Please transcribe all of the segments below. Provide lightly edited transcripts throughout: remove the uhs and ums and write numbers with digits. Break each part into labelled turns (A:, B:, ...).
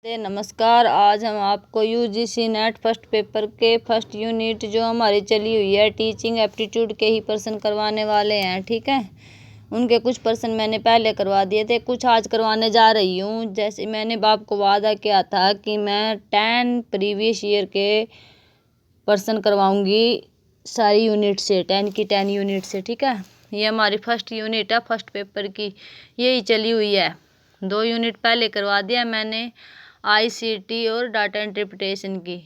A: नमस्कार। आज हम आपको यूजीसी नेट फर्स्ट पेपर के फर्स्ट यूनिट जो हमारी चली हुई है टीचिंग एप्टीट्यूड के ही प्रश्न करवाने वाले हैं। ठीक है, उनके कुछ प्रश्न मैंने पहले करवा दिए थे, कुछ आज करवाने जा रही हूँ। जैसे मैंने आपको वादा किया था कि मैं 10 प्रीवियस ईयर के प्रश्न करवाऊँगी सारी यूनिट से, 10 की 10 यूनिट से। ठीक है, ये हमारी फर्स्ट यूनिट है फर्स्ट पेपर की, यही चली हुई है। 2 यूनिट पहले करवा दिया मैंने, आईसीटी और डाटा इंटरप्रिटेशन की।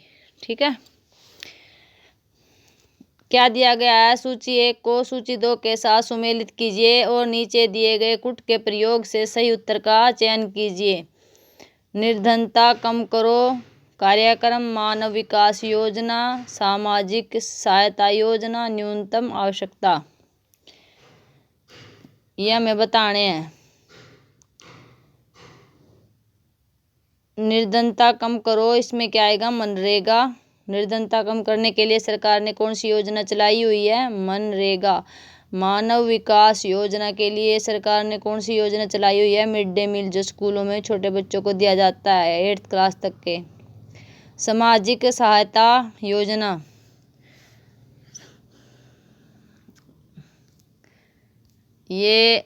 A: ठीक है, क्या दिया गया है? सूची 1 को सूची 2 के साथ सुमेलित कीजिए और नीचे दिए गए कुट के प्रयोग से सही उत्तर का चयन कीजिए। निर्धनता कम करो कार्यक्रम, मानव विकास योजना, सामाजिक सहायता योजना, न्यूनतम आवश्यकता। यह हमें बताने हैं। निर्धनता कम करो, इसमें क्या आएगा? मनरेगा। निर्धनता कम करने के लिए सरकार ने कौन सी योजना चलाई हुई है? मनरेगा। मानव विकास योजना के लिए सरकार ने कौन सी योजना चलाई हुई है? मिड डे मील, जो स्कूलों में छोटे बच्चों को दिया जाता है 8th क्लास तक के। सामाजिक सहायता योजना, ये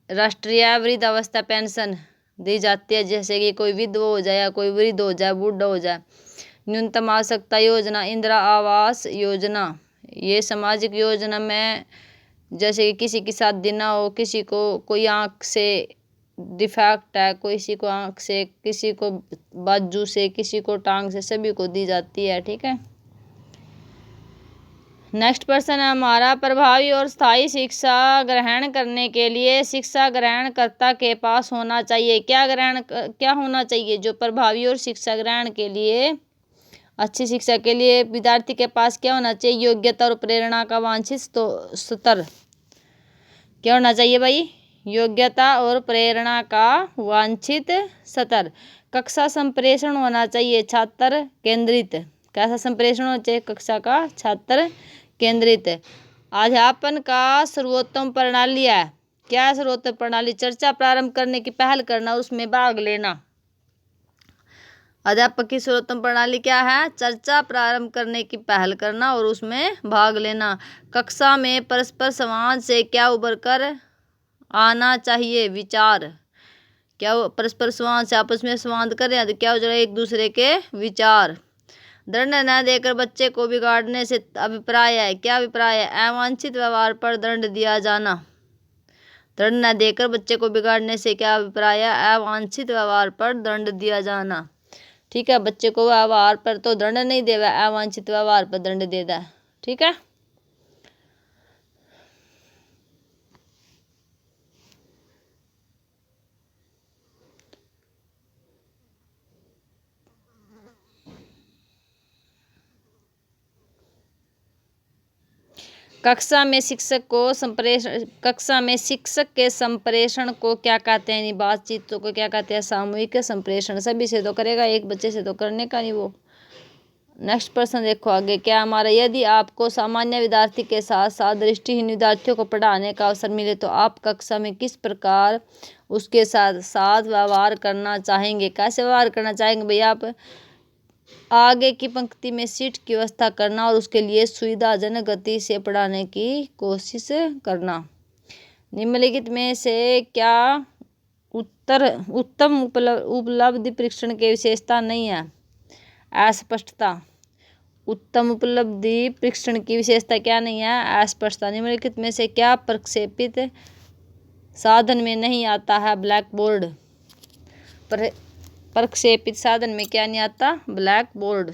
A: राष्ट्रीय वृद्धावस्था पेंशन दी जाती है, जैसे कि कोई विधवा हो जाए या कोई वृद्ध हो जाए, बूढ़ा हो जाए। न्यूनतम आवश्यकता योजना, इंदिरा आवास योजना, ये सामाजिक योजना में जैसे कि किसी की शादी ना हो, किसी को कोई आँख से डिफेक्ट है, किसी को आँख से, किसी को बाजू से, किसी को टांग से, सभी को दी जाती है। ठीक है, नेक्स्ट प्रश्न है हमारा, प्रभावी और स्थायी शिक्षा ग्रहण करने के लिए शिक्षा ग्रहणकर्ता के पास होना चाहिए क्या होना चाहिए? जो प्रभावी और शिक्षा ग्रहण के लिए, अच्छी शिक्षा के लिए विद्यार्थी के पास क्या होना चाहिए? योग्यता और प्रेरणा का वांछित स्तर। क्या होना चाहिए भाई? योग्यता और प्रेरणा का वांछित स्तर। कक्षा संप्रेषण होना चाहिए छात्र केंद्रित। कैसा संप्रेषण होना चाहिए? कक्षा का छात्र केंद्रित। अध्यापन का सर्वोत्तम प्रणाली है। क्या सर्वोत्तम प्रणाली? चर्चा प्रारंभ करने की पहल करना, उसमें भाग लेना। अध्यापक की सर्वोत्तम प्रणाली क्या है? चर्चा प्रारंभ करने की पहल करना और उसमें भाग लेना। कक्षा में परस्पर संवाद से क्या उभर कर आना चाहिए? विचार। क्या परस्पर संवाद से आपस में संवाद करें तो क्या हो जाएगा? एक दूसरे के विचार। दंड न देकर बच्चे को बिगाड़ने से अभिप्राय है। क्या अभिप्राय है? अवांछित व्यवहार पर दंड दिया जाना। दंड न देकर बच्चे को बिगाड़ने से क्या अभिप्राय है? अवांछित व्यवहार पर दंड दिया जाना। ठीक है, बच्चे को व्यवहार पर तो दंड नहीं देगा, अवांछित व्यवहार पर दंड दे दे। ठीक है, कक्षा में शिक्षक के संप्रेषण को क्या कहते हैं? बातचीत को क्या कहते हैं? सामूहिक संप्रेषण। सभी से तो करेगा, एक बच्चे से तो करने का नहीं वो। नेक्स्ट प्रश्न देखो आगे क्या हमारा, यदि आपको सामान्य विद्यार्थी के साथ साथ दृष्टिहीन विद्यार्थियों को पढ़ाने का अवसर मिले तो आप कक्षा में किस प्रकार उसके साथ साथ व्यवहार करना चाहेंगे? कैसे व्यवहार करना चाहेंगे भैया? आप आगे की पंक्ति में सीट की व्यवस्था करना और उसके लिए सुविधाजनक गति से पढ़ाने की कोशिश करना। निम्नलिखित में से क्या उत्तम उपलब्धि परीक्षण की विशेषता नहीं है? अस्पष्टता। उत्तम उपलब्धि परीक्षण की विशेषता क्या नहीं है? अस्पष्टता। निम्नलिखित में से क्या प्रक्षेपित साधन में नहीं आता है? Black board. प्रक्षेपित साधन में क्या नहीं आता? Black board.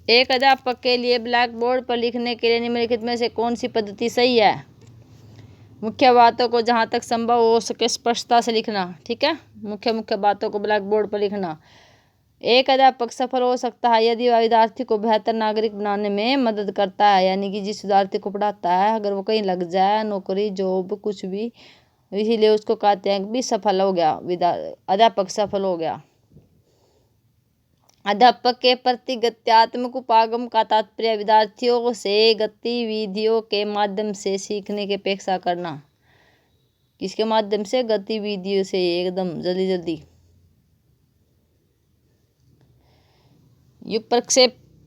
A: एक अध्यापक के लिए ब्लैक बोर्ड पर लिखने के लिए निम्नलिखित में से कौन सी पद्धति सही है? मुख्य बातों को जहां तक संभव हो सके स्पष्टता से लिखना। ठीक है, मुख्य बातों को ब्लैक बोर्ड पर लिखना। एक अध्यापक सफल हो सकता है यदि वह विद्यार्थी को बेहतर नागरिक बनाने में मदद करता है, यानी कि जिस विद्यार्थी को पढ़ाता है अगर वो कहीं लग जाए, नौकरी जॉब कुछ भी, इसीलिए उसको कहते हैं कि सफल हो गया, अध्यापक सफल हो गया। अध्यापक के प्रति गत्यात्मक उपागम का तात्पर्य विद्यार्थियों से गतिविधियों के माध्यम से सीखने की अपेक्षा करना। किसके माध्यम से? गतिविधियों से, एकदम जल्दी जल्दी। ये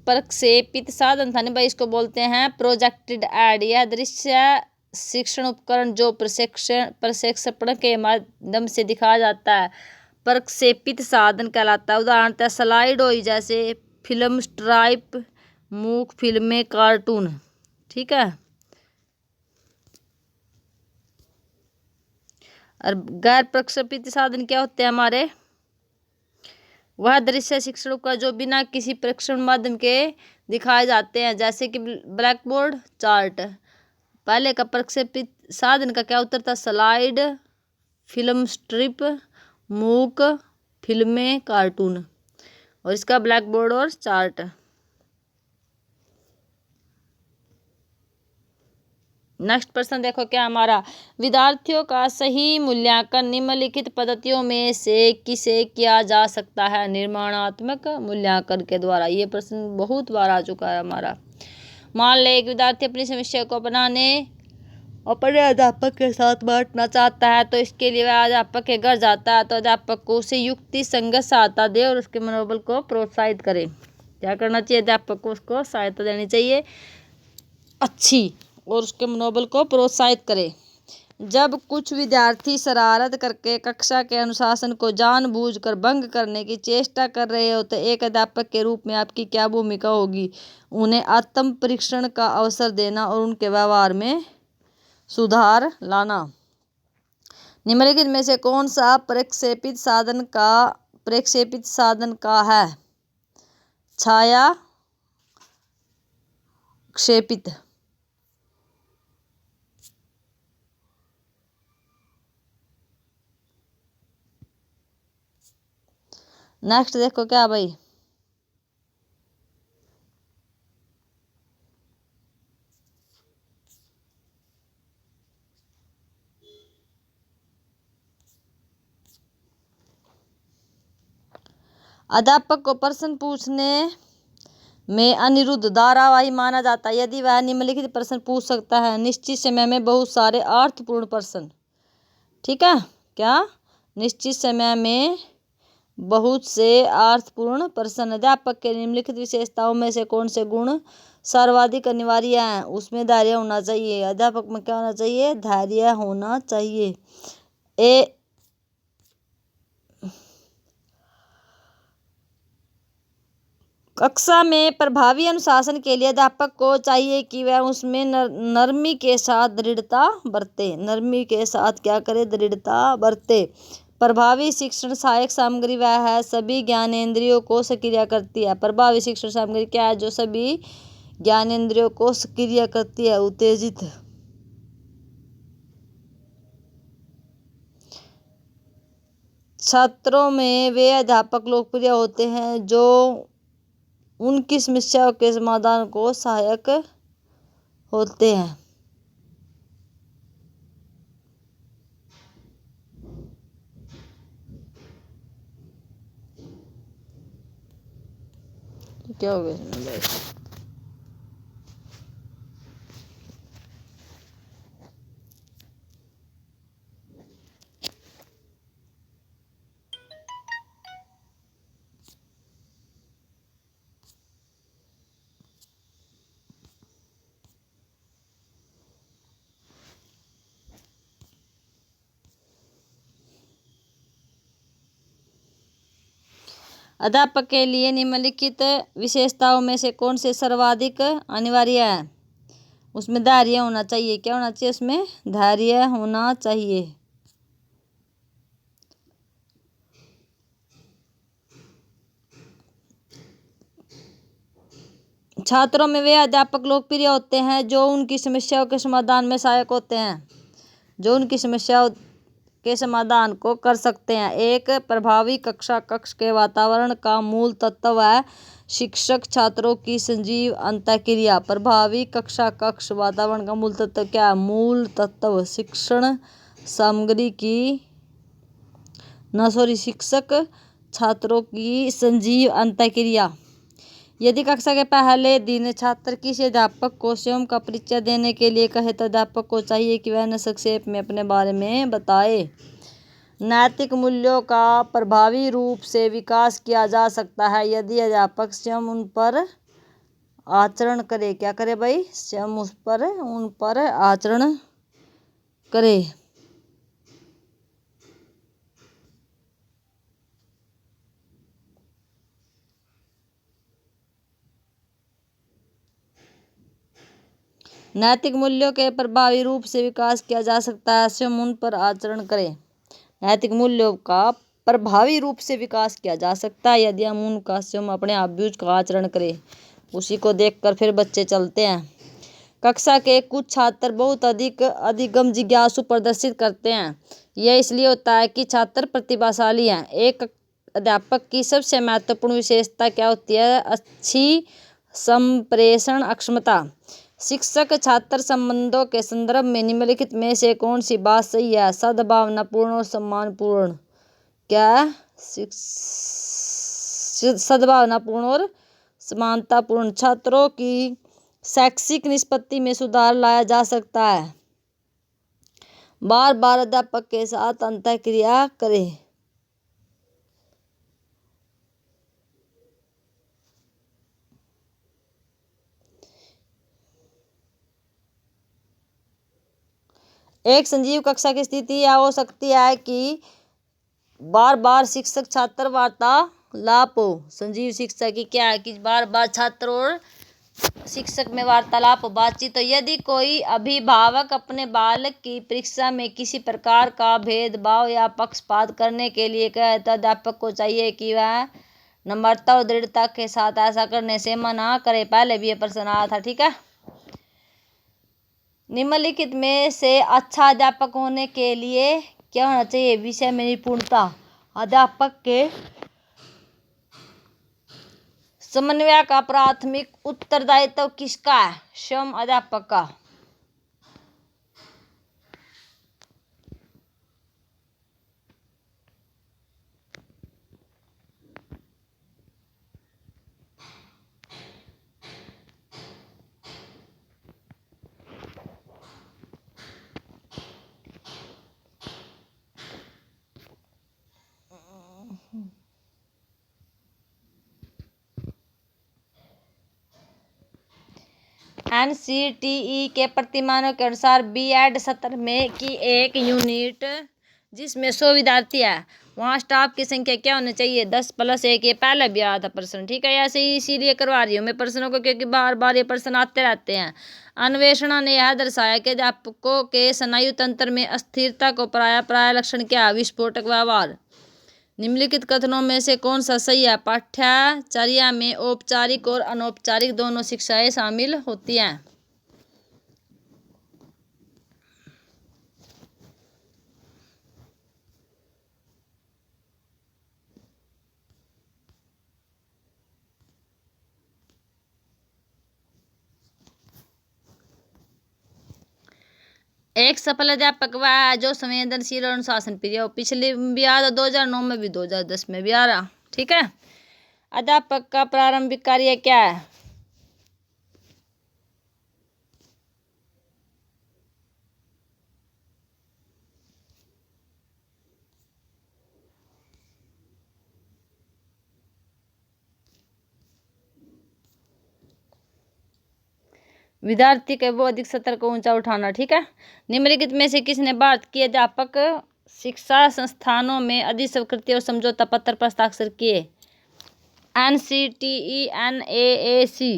A: प्रक्षेपित साधन था नहीं भाई, इसको बोलते हैं प्रोजेक्टेड ऐड। यह दृश्य शिक्षण उपकरण जो प्रक्षेपण के माध्यम से दिखाया जाता है प्रक्षेपित साधन कहलाता है। उदाहरणतः स्लाइड हुई, जैसे फिल्म स्ट्राइप, मूक फिल्में, कार्टून। ठीक है। और गैर प्रक्षेपित साधन क्या होते हैं हमारे? वह दृश्य शिक्षण का जो बिना किसी प्रक्षेपण माध्यम के दिखाए जाते हैं, जैसे कि ब्लैक बोर्ड, चार्ट। पहले का प्रक्षेपित साधन का क्या उत्तर था? स्लाइड, फिल्म स्ट्रिप, मूक फिल्में, कार्टून। और इसका ब्लैक बोर्ड और चार्ट। नेक्स्ट प्रश्न देखो क्या हमारा, विद्यार्थियों का सही मूल्यांकन निम्नलिखित पद्धतियों में से किसे किया जा सकता है? निर्माणात्मक मूल्यांकन के द्वारा। ये प्रश्न बहुत बार आ चुका है हमारा। मान ले एक विद्यार्थी अपनी समस्या को अपने अध्यापक के साथ बांटना चाहता है, तो इसके लिए वह अध्यापक के घर जाता है, तो अध्यापक को उसे युक्ति संगत सहायता दे और उसके मनोबल को प्रोत्साहित करे। क्या करना चाहिए? अध्यापक को उसको सहायता देनी चाहिए अच्छी, और उसके मनोबल को प्रोत्साहित करे। जब कुछ विद्यार्थी शरारत करके कक्षा के अनुशासन को जानबूझकर भंग करने की चेष्टा कर रहे हो, तो एक अध्यापक के रूप में आपकी क्या भूमिका होगी? उन्हें आत्म परीक्षण का अवसर देना और उनके व्यवहार में सुधार लाना। निम्नलिखित में से कौन सा प्रक्षेपित साधन का है? छाया क्षेपित। नेक्स्ट देखो क्या भाई, अध्यापक को प्रश्न पूछने में अनिरुद्ध धारावाही माना जाता है यदि वह निम्नलिखित प्रश्न पूछ सकता है। निश्चित समय में बहुत सारे अर्थपूर्ण प्रश्न। ठीक है। क्या? निश्चित समय में बहुत से अर्थपूर्ण प्रश्न। अध्यापक के निम्नलिखित विशेषताओं में से कौन से गुण सर्वाधिक अनिवार्य हैं? उसमें धैर्य होना चाहिए। अध्यापक में क्या होना चाहिए? धैर्य होना चाहिए। कक्षा में प्रभावी अनुशासन के लिए अध्यापक को चाहिए कि वह उसमें नरमी के साथ दृढ़ता बरते। नरमी के साथ क्या करे? दृढ़ता बरते। प्रभावी शिक्षण सहायक सामग्री वह है सभी ज्ञानेंद्रियों को सक्रिय करती है। प्रभावी शिक्षण सामग्री क्या है? जो सभी ज्ञानेंद्रियों को सक्रिय करती है, उत्तेजित। छात्रों में वे अध्यापक लोकप्रिय होते हैं जो उनकी समस्याओं के समाधान को सहायक होते हैं। क्या हो गया? अध्यापक के लिए निम्नलिखित विशेषताओं में से कौन से सर्वाधिक अनिवार्य है? उसमें धैर्य होना चाहिए। क्या होना चाहिए? उसमें धैर्य होना चाहिए। छात्रों में वे अध्यापक लोकप्रिय होते हैं जो उनकी समस्याओं के समाधान में सहायक होते हैं, जो उनकी समस्याओं के समाधान को कर सकते हैं। एक प्रभावी कक्षा कक्ष के वातावरण का मूल तत्व है शिक्षक छात्रों की सजीव अंतःक्रिया। प्रभावी कक्षा कक्ष वातावरण का मूल तत्व क्या है? मूल तत्व शिक्षण सामग्री की शिक्षक छात्रों की सजीव अंतःक्रिया। यदि कक्षा के पहले दिन छात्र किसी अध्यापक को स्वयं का परिचय देने के लिए कहे, तो अध्यापक को चाहिए कि वह संक्षेप में अपने बारे में बताए। नैतिक मूल्यों का प्रभावी रूप से विकास किया जा सकता है यदि अध्यापक स्वयं उन पर आचरण करे। क्या करे भाई? स्वयं उन पर आचरण करे। नैतिक मूल्यों के प्रभावी रूप से विकास किया जा सकता है स्वयं उन पर आचरण करें। नैतिक मूल्यों का प्रभावी रूप से विकास किया जा सकता है यदि हम उनका स्वयं अपने आप भी उसका आचरण करें। उसी को देखकर फिर बच्चे चलते हैं। कक्षा के कुछ छात्र बहुत अधिगम जिज्ञासु प्रदर्शित करते हैं। यह इसलिए होता है कि छात्र प्रतिभाशाली हैं। एक अध्यापक की सबसे महत्वपूर्ण विशेषता क्या होती है? अच्छी संप्रेषण क्षमता। शिक्षक छात्र संबंधों के संदर्भ में निम्नलिखित में से कौन सी बात सही है? सद्भावनापूर्ण और सम्मानपूर्ण। क्या है? सद्भावनापूर्ण और समानतापूर्ण। छात्रों की शैक्षिक निष्पत्ति में सुधार लाया जा सकता है। बार बार अध्यापक के साथ अंतःक्रिया करें। एक संजीव कक्षा की स्थिति यह हो सकती है कि बार बार शिक्षक छात्र वार्तालाप हो। संजीव शिक्षा की क्या है? कि बार बार छात्र और शिक्षक में वार्तालाप बातचीत। तो यदि कोई अभिभावक अपने बालक की परीक्षा में किसी प्रकार का भेदभाव या पक्षपात करने के लिए कहे तो अध्यापक को चाहिए कि वह नम्रता और दृढ़ता के साथ ऐसा करने से मना करे। पहले भी ये प्रश्न आया था, ठीक है। निम्नलिखित में से अच्छा अध्यापक होने के लिए क्या होना चाहिए? विषय में निपुणता। अध्यापक के समन्वय का प्राथमिक उत्तरदायित्व किसका है? स्वयं अध्यापक का। एनसीटीई के प्रतिमानों के अनुसार बीएड सत्र में की एक यूनिट जिसमें 100 विद्यार्थी है, वहाँ स्टाफ की संख्या क्या होनी चाहिए? 10 + 1। ये पहले भी आया था प्रश्न, ठीक है। ऐसे ही इसीलिए करवा रही हूँ मैं प्रश्नों को, क्योंकि बार बार ये प्रश्न आते रहते हैं। अन्वेषण ने यह दर्शाया कि अध्यापकों के स्नायु तंत्र में अस्थिरता को प्राय लक्षण क्या है? विस्फोटक व्यवहार। निम्नलिखित कथनों में से कौन सा सही है? पाठ्यचर्या में औपचारिक और अनौपचारिक दोनों शिक्षाएं शामिल होती हैं। एक सफल अध्यापक वह है जो संवेदनशील और अनुशासन प्रिय हो। पिछले भी आ रहा, 2009 में भी, 2010 में भी आ रहा, ठीक है। अध्यापक का प्रारंभिक कार्य क्या है? विद्यार्थी के बौद्धिक स्तर को ऊंचा उठाना, ठीक है। निम्नलिखित में से किसने भारत की अध्यापक शिक्षा संस्थानों में अधिस्वीकृति और समझौता पत्र पर हस्ताक्षर किए? NCTE, NAAC.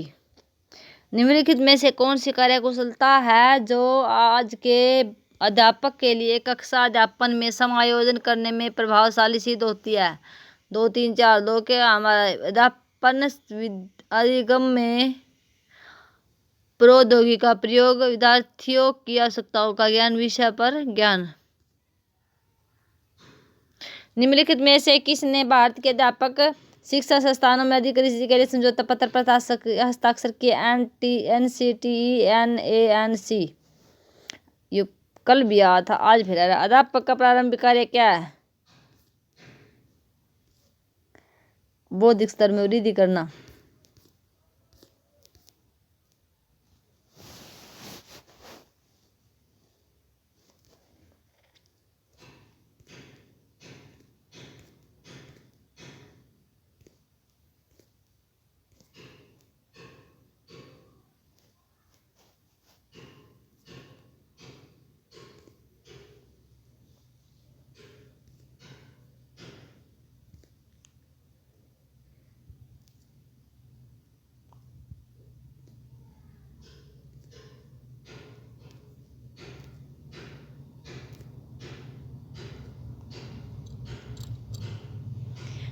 A: निम्नलिखित में से कौन सी कार्यकुशलता है जो आज के अध्यापक के लिए कक्षा अध्यापन में समायोजन करने में प्रभावशाली सिद्ध होती है? 2, 3, 4 2 के हमारा अध्यापन अधिगम में प्रौद्योगिकी का प्रयोग, विद्यार्थियों की आवश्यकताओं का ज्ञान, विषय पर ज्ञान। निम्नलिखित में से किसने भारत के अध्यापक शिक्षा संस्थानों में अधिकृत के लिए समझौता पत्र पर हस्ताक्षर किए? NCTE, NAAC. ये कल भी आया था, आज फिर आ रहा। अध्यापक का प्रारंभिक कार्य क्या है? बौद्धिक स्तर में वृद्धि करना।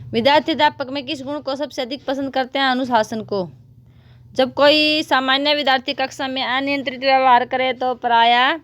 A: विद्यार्थी अध्यापक में किस गुण को सबसे अधिक पसंद करते हैं? अनुशासन को। जब कोई सामान्य विद्यार्थी कक्षा में अनियंत्रित व्यवहार करे तो प्रायः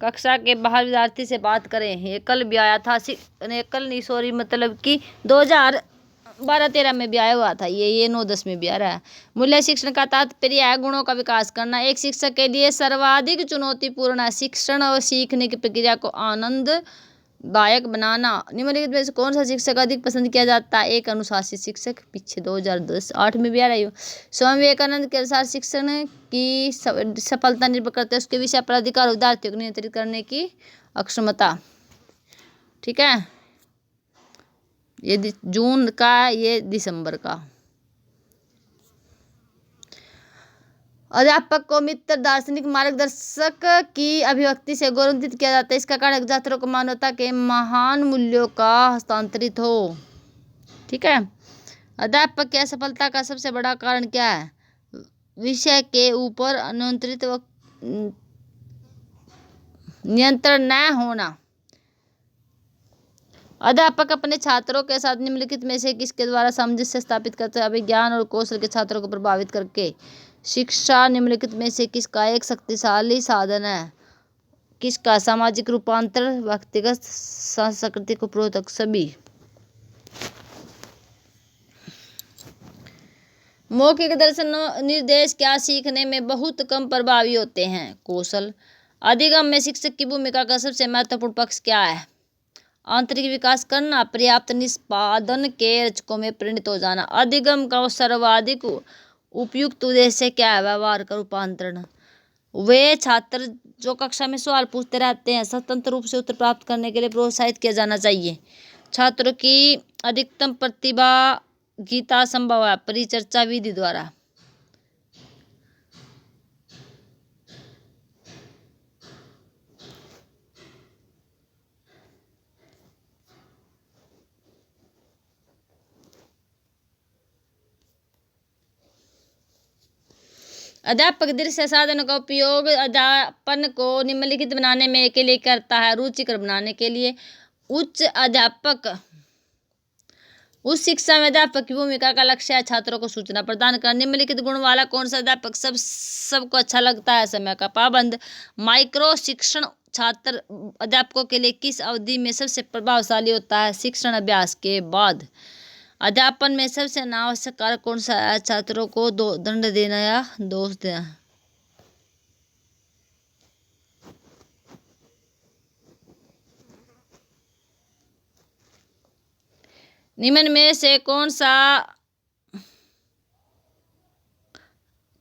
A: कक्षा के बाहर विद्यार्थी से बात करें। ये कल भी आया था, कल नहीं सॉरी, मतलब कि 2012-13 में भी आया हुआ था, ये 9-10 में भी आ रहा है। मूल्य शिक्षण का तात्पर्य है गुणों का विकास करना। एक शिक्षक के लिए सर्वाधिक चुनौतीपूर्ण है शिक्षण और सीखने की प्रक्रिया को आनंददायक बनाना। निम्नलिखित में से कौन सा शिक्षक अधिक पसंद किया जाता है? एक अनुशासित शिक्षक। पीछे 2010-8 में भी आ रही हो। स्वामी विवेकानंद के अनुसार शिक्षण की सफलता निर्भर करती है उसके विषय पर अधिकार विद्यार्थियों को नियंत्रित करने की अक्षमता। ठीक है, ये जून का, ये दिसंबर का। अध्यापक को मित्र, दार्शनिक, मार्गदर्शक की अभिव्यक्ति से गौरवान्वित किया जाता है। इसका कारण छात्रों को मानवता के महान मूल्यों का हस्तांतरित हो। ठीक है, अध्यापक की असफलता का सबसे बड़ा कारण क्या है? विषय के ऊपर नियंत्रण न होना। अध्यापक अपने छात्रों के साथ निम्नलिखित में से किसके द्वारा सामंजस्य स्थापित करते हैं? अभिज्ञान और कौशल के छात्रों को प्रभावित करके। शिक्षा निम्नलिखित में से किसका एक शक्तिशाली साधन है? किसका? सामाजिक रूपांतरण, व्यक्तिगत, सांस्कृतिक उपरोधक, सभी। मौखिक दर्शन निर्देश क्या सीखने में बहुत कम प्रभावी होते हैं? कौशल। अधिगम में शिक्षक की भूमिका का सबसे महत्वपूर्ण पक्ष क्या है? आंतरिक विकास करना, पर्याप्त निष्पादन के रचकों में परिणत हो जाना। अधिगम का सर्वाधिक उपयुक्त उद्देश्य क्या है? व्यवहार का रूपांतरण। वे छात्र जो कक्षा में सवाल पूछते रहते हैं स्वतंत्र रूप से उत्तर प्राप्त करने के लिए प्रोत्साहित किया जाना चाहिए। छात्रों की अधिकतम प्रतिभागिता संभव है परिचर्चा विधि द्वारा। अध्यापक दृश्य साधनों का उपयोग अध्यापन को निम्नलिखित बनाने में के लिए करता है? रुचिकर बनाने के लिए। उस शिक्षा में अध्यापक की भूमिका का लक्ष्य है छात्रों को सूचना प्रदान करना। निम्नलिखित गुण वाला कौन सा अध्यापक सबको अच्छा लगता है? समय का पाबंद। माइक्रो शिक्षण छात्र अध्यापकों के लिए किस अवधि में सबसे प्रभावशाली होता है? शिक्षण अभ्यास के बाद। अध्यापन में सबसे अनावश्यक कार्य कौन सा है? छात्रों को दंड देना या दोष देना। निम्न में से कौन सा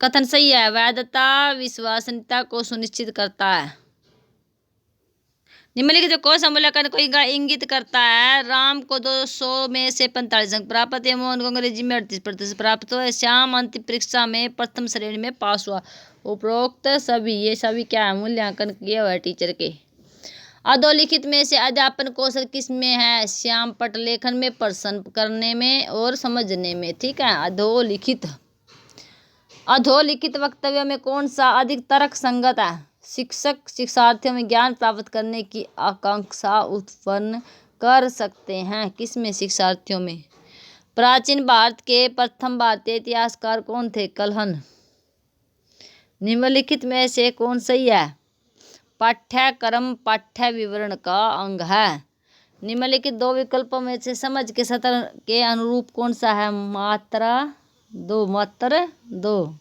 A: कथन सही है? वैधता विश्वसनीयता को सुनिश्चित करता है। निम्नलिखित कौन सा मूल्यांकन को इंगित करता है? राम को 200 में से 45 अंक प्राप्त है, मोहन को अंग्रेजी में 38% प्राप्त हुआ, श्याम अंतिम परीक्षा में प्रथम श्रेणी में पास हुआ। उपरोक्त सभी, ये सभी क्या है? मूल्यांकन किए हुए टीचर के। अधोलिखित में से अध्यापन कौशल किस में है? श्याम पटलेखन में, प्रश्न करने में और समझने में। ठीक है, अधोलिखित वक्तव्य में कौन सा अधिक तर्क संगत है? शिक्षक शिक्षार्थियों में ज्ञान प्राप्त करने की आकांक्षा उत्पन्न कर सकते हैं। किसमें? शिक्षार्थियों में। प्राचीन भारत के प्रथम भारतीय इतिहासकार कौन थे? कल्हण। निम्नलिखित में से कौन सही है? पाठ्यक्रम पाठ्य विवरण का अंग है। निम्नलिखित दो विकल्पों में से समझ के सत्र के अनुरूप कौन सा है? मात्रा दो।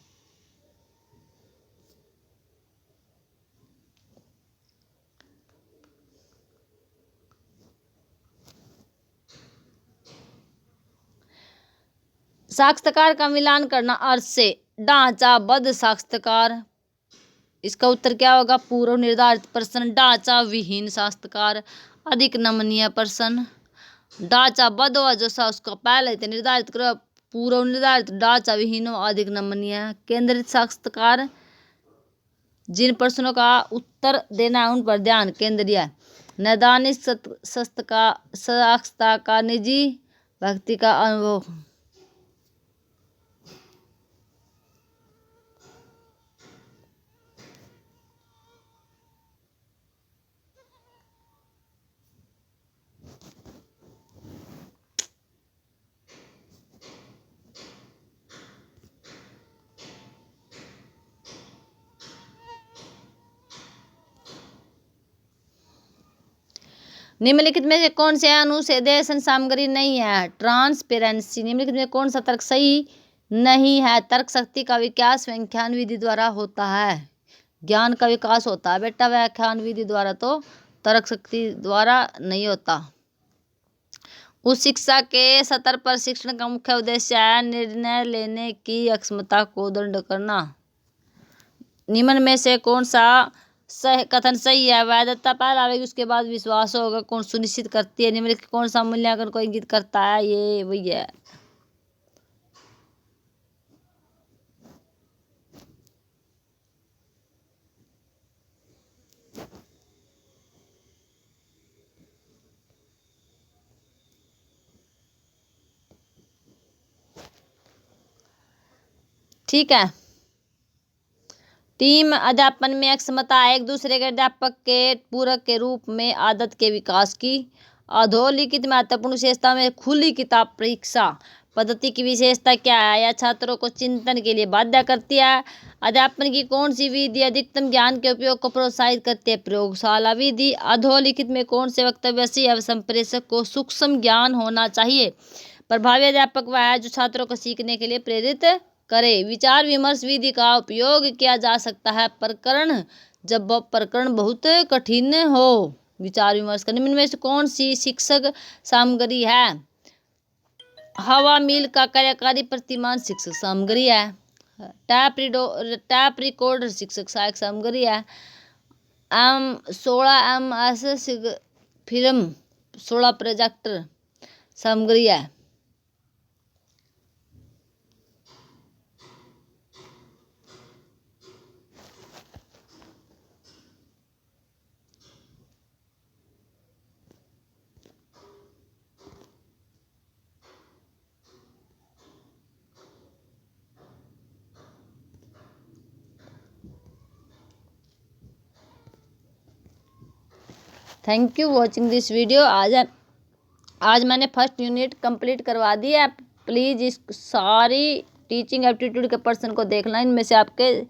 A: साक्षात्कार का मिलान करना अर्थ से। ढांचाबद्ध साक्षात्कार, इसका उत्तर क्या होगा? पूर्व निर्धारित प्रश्न। ढांचा विहीन साक्षात्कार, अधिक नमनीय प्रश्न। ढांचाबद्ध हो जो सा उसका पहले से निर्धारित करो, पूर्व निर्धारित। ढांचा विहीन हो, अधिक नमनीय। केंद्रित साक्षात्कार, जिन प्रश्नों का उत्तर देना है उन पर ध्यान केंद्रीय। नैदानिक साक्षात्कार का निजी व्यक्ति का अनुभव। निम्नलिखित में से कौन से अनुदेशन सामग्री नहीं है? ट्रांसपेरेंसी। निम्नलिखित में कौन सा तर्क सही नहीं है? तर्क शक्ति का विकास व्याख्यान विधि द्वारा होता है। ज्ञान का विकास होता है बेटा व्याख्यान विधि द्वारा, तो तर्क शक्ति द्वारा नहीं होता। उच्च शिक्षा के स्तर पर शिक्षण का मुख्य उद्देश्य है निर्णय लेने की अक्षमता को दृढ़ करना। निम्न में से कौन सा कथन सही है? वैधता पहले आएगी उसके बाद विश्वास होगा। कौन सुनिश्चित करती है? निम्नलिखित कौन सा मूल्यांकन को इंगित करता है? ये वही है। ठीक है। टीम अध्यापन में अक्षमता है एक दूसरे के अध्यापक के पूरक के रूप में आदत के विकास की। अधोलिखित महत्वपूर्ण विशेषता में खुली किताब परीक्षा पद्धति की विशेषता क्या है? यह छात्रों को चिंतन के लिए बाध्य करती है। अध्यापन की कौन सी विधि अधिकतम ज्ञान के उपयोग को प्रोत्साहित करती है? प्रयोगशाला विधि। अधोलिखित में कौन से वक्तव्य से अब संप्रेषक को सूक्ष्म ज्ञान होना चाहिए? प्रभावी अध्यापक वह है जो छात्रों को सीखने के लिए प्रेरित करे। विचार विमर्श विधि का उपयोग किया जा सकता है प्रकरण जब प्रकरण बहुत कठिन हो। विचार विमर्श करने में से कौन सी शिक्षक सामग्री है? हवा मील का कार्यकारी प्रतिमान शिक्षक सामग्री है। टैप रिकॉर्डर शिक्षक सहायक सामग्री है। M16 फिल्म 16 प्रोजेक्टर सामग्री है। Thank you watching this video. आज मैंने फर्स्ट यूनिट कंप्लीट करवा दी है। प्लीज़ इस सारी टीचिंग एप्टीट्यूड के पर्सन को देखना, इनमें से आपके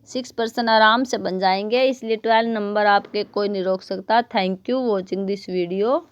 A: 6% आराम से बन जाएंगे, इसलिए 12 नंबर आपके कोई नहीं रोक सकता। Thank you watching this video.